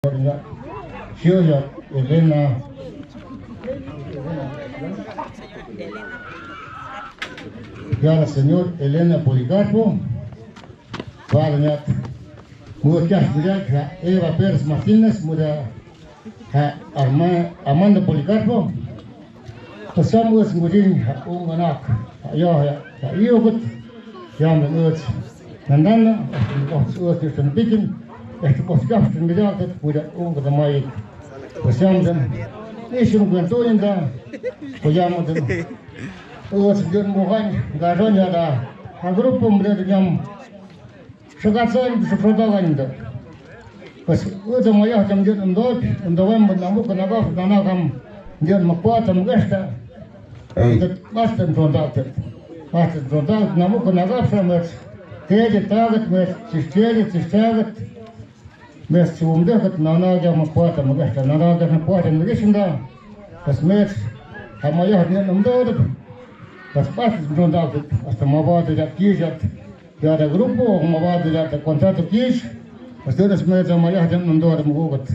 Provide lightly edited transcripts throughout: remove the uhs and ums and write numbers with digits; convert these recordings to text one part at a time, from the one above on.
Ciudad Elena ya la señor Elena Policarpo Padre muchas gracias Eva Pérez Martínez muda Amanda Policarpo pasamos ngudin un anak ya iyo gut yang menurut nandana os Kristen bikin postkaf middag muda un gadamai pasamdan isim gantoinda pojamadan os gun mohan garonya da agrupo muda jam sagasan seprodaganida pas udah maya jam jun ndawam namu kanaga nanagam jun makwatam gasta Master product namu kanaga framet teje tagat met sisteret met sumde nanaga makwatam gasta nanaga makwatam gishinda pas met hamaya hnya namdod pas product hasta mabad da kijat ya da grupo mabad da contrato kish pas das met hamaya hnya namdod mugot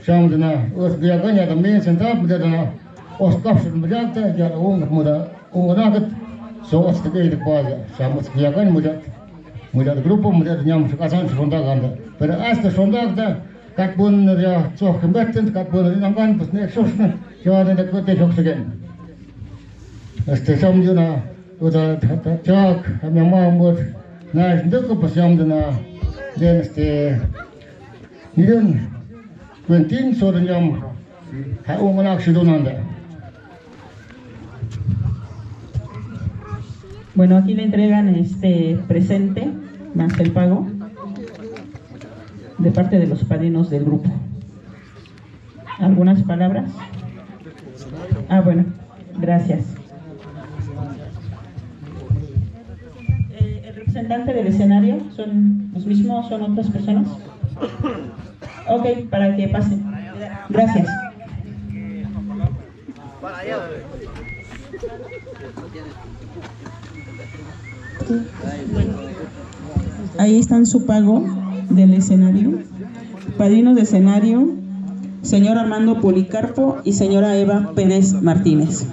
shamdna os biaganya da men sentap da os kapsul mudata ya muda nagat so os tegay de paja shamos biagan muda grupo muda nyam sakasan sonda ganda pero hasta sonda da katbun ya so combatant katbun nangan pas ne sosna ya da kote hoksegen este samjuna uda chak amama mud na nduk pas samduna den este nidun Quentin so nyam ha umanak sidonanda. Bueno, aquí le entregan este presente más el pago de parte de los padrinos del grupo. ¿Algunas palabras? Bueno, gracias. ¿El representante del escenario son los mismos, son otras personas? Ok, para que pasen. Gracias. Ahí están su pago del escenario. Padrinos de escenario, señor Armando Policarpo y señora Eva Pérez Martínez.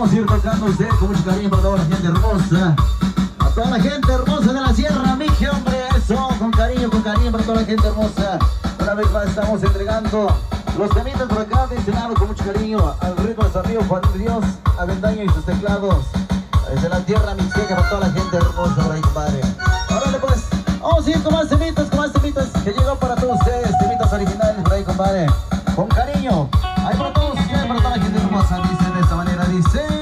vamos a ir tocando a usted con mucho cariño para toda la gente hermosa. A toda la gente hermosa de la Sierra Mije, hombre, eso, con cariño para toda la gente hermosa. Una vez más estamos entregando los temitas por acá, mencionados con mucho cariño al ritmo de su amigo Juan Dios Avendaño y sus teclados. Desde la Tierra Mixteca para toda la gente hermosa por ahí, compadre. Órale pues, vamos a ir con más temitas que llegó para todos ustedes, temitas originales por ahí, compadre. Con cariño, ahí para todos ustedes, para toda la gente hermosa, dice de esta manera, dice...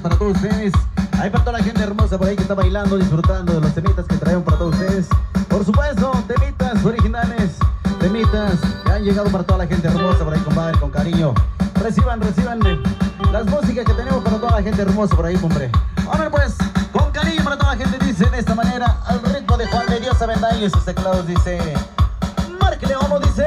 Para todos ustedes, ahí para toda la gente hermosa por ahí que está bailando, disfrutando de los temitas que traemos para todos ustedes. Por supuesto, temitas originales, temitas que han llegado para toda la gente hermosa por ahí, compadre, con cariño. Reciban las músicas que tenemos para toda la gente hermosa por ahí, hombre. A ver pues, con cariño para toda la gente, dice de esta manera, al ritmo de Juan de Dios Avendaño y sus teclados, dice, márquele, vamos, dice.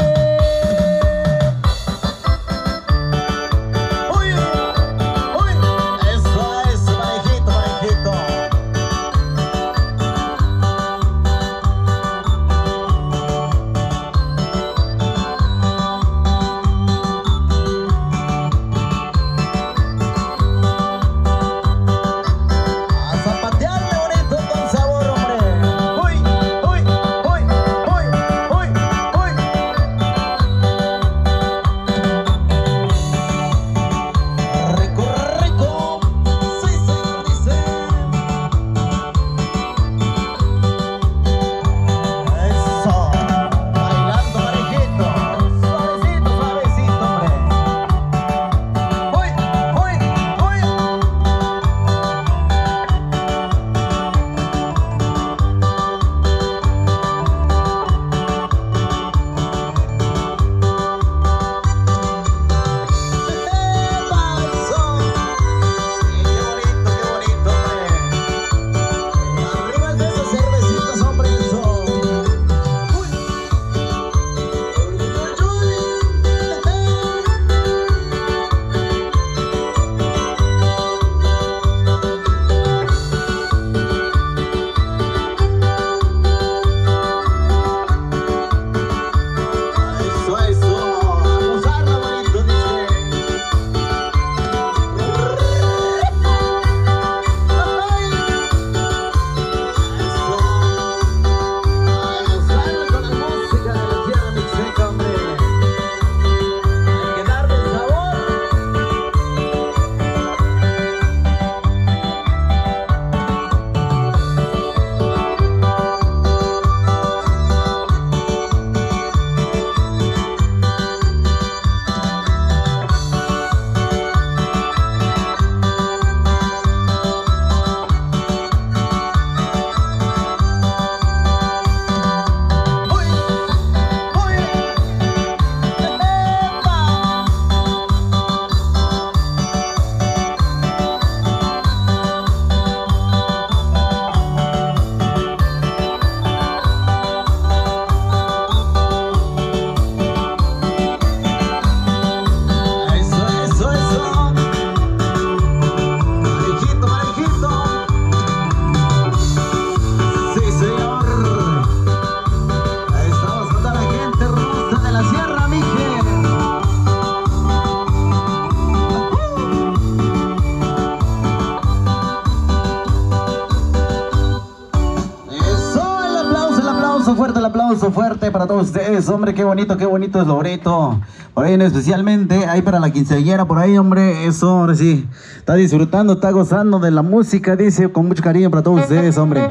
aplauso fuerte para todos ustedes, hombre, qué bonito es Loreto. Por ahí especialmente, ahí para la quinceañera, por ahí, hombre, eso, ahora sí. Está disfrutando, está gozando de la música, dice, con mucho cariño para todos ustedes, hombre.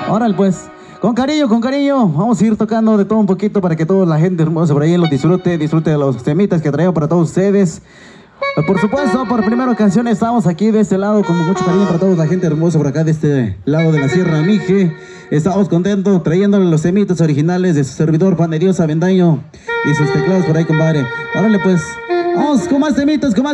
Órale, pues, con cariño, vamos a ir tocando de todo un poquito para que toda la gente hermosa por ahí lo disfrute de los temitas que traigo para todos ustedes. Por supuesto, por primera ocasión estamos aquí de este lado con mucho cariño para toda la gente hermosa por acá de este lado de la Sierra Mije. Estamos contentos trayéndole los temitas originales de su servidor Juan de Dios Avendaño y sus teclados por ahí, compadre. Órale pues, vamos con más temitas, con más